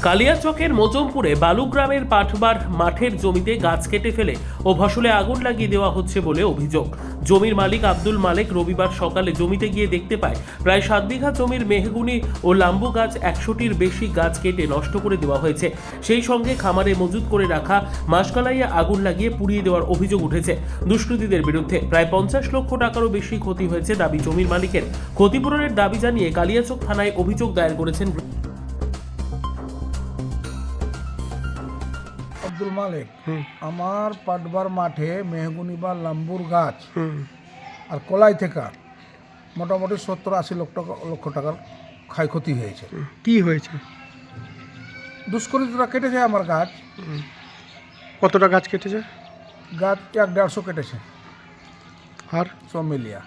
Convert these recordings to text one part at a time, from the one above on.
কালিয়াচকের মজমপুরে বালুগ্রামের পাটবার মাঠের জমিতে গাছ কেটে ফেলে ও ফসলে আগুন লাগিয়ে দেওয়া হচ্ছে বলে অভিযোগ। জমির মালিক আব্দুল মালেক রবিবার সকালে জমিতে গিয়ে দেখতে পায় প্রায় 7 বিঘা জমির মেহগুনি ও লাম্বু গাছ 100টির বেশি গাছ কেটে নষ্ট করে দেওয়া হয়েছে। সেই সঙ্গে খামারে মজুত করে রাখা মাসকালাইয়ে আগুন লাগিয়ে পুড়িয়ে দেওয়ার অভিযোগ উঠেছে। দুষ্কৃতীদের বিরুদ্ধে প্রায় 50 লক্ষ টাকারও বেশি ক্ষতি হয়েছে দাবি জমির মালিকের। ক্ষতিপূরণের দাবি জানিয়ে কালিয়াচক থানায় অভিযোগ দায়ের করেছেন আব্দুল মালেক। আমার পাটবার মাঠে মেহগুনি বা লাম্বুর গাছ আর কলাই থেকে মোটামুটি 70-80 লক্ষ টাকার ক্ষয়ক্ষতি হয়েছে। কি হয়েছে? দুষ্কৃতীরা কেটেছে আমার গাছ। কতটা গাছ কেটেছে? গাছ 150 কেটেছে আর সব মিলিয়া।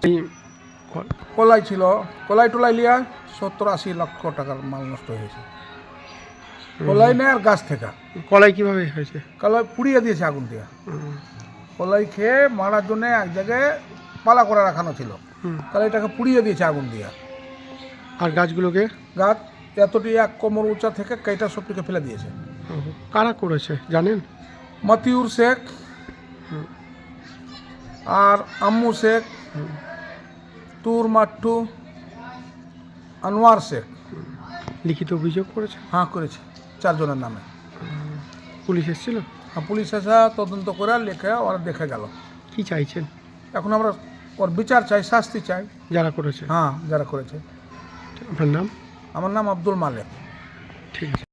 এই কলাই ছিল, কলাই টলাই লিয়া 70-80 লক্ষ টাকার মাল নষ্ট হয়েছে। কলাই নেই আর গাছ থেকে। কলাই কিভাবে হয়েছে? কলাই পুড়িয়ে দিয়েছে আগুন দিয়ে। কলাই খেয়ে মারার জন্য এক জায়গায় পালা করে রাখানো ছিল, কলাইটাকে পুড়িয়ে দিয়েছে আগুন দিয়ে। আর গাছগুলোকে? গাছ এতটি 1 কোমর উঁচা থেকে কেটা সবটিকে ফেলে দিয়েছে। কারা করেছে জানেন? মতিউর শেখ আর আম্মু শেখ, তুর মাট্টু, আনোয়ার শেখ। লিখিত অভিযোগ করেছে? হ্যাঁ, করেছে 4 জনের নামে। পুলিশ এসেছিল? হ্যাঁ, পুলিশ এসে তদন্ত করে লেখে ওরা দেখে গেল। কি চাইছেন? এখন আমরা ওর বিচার চাই, শাস্তি চাই। যারা করেছে? হ্যাঁ, যারা করেছে। আপনার নাম? আমার নাম আব্দুল মালেক। ঠিক আছে।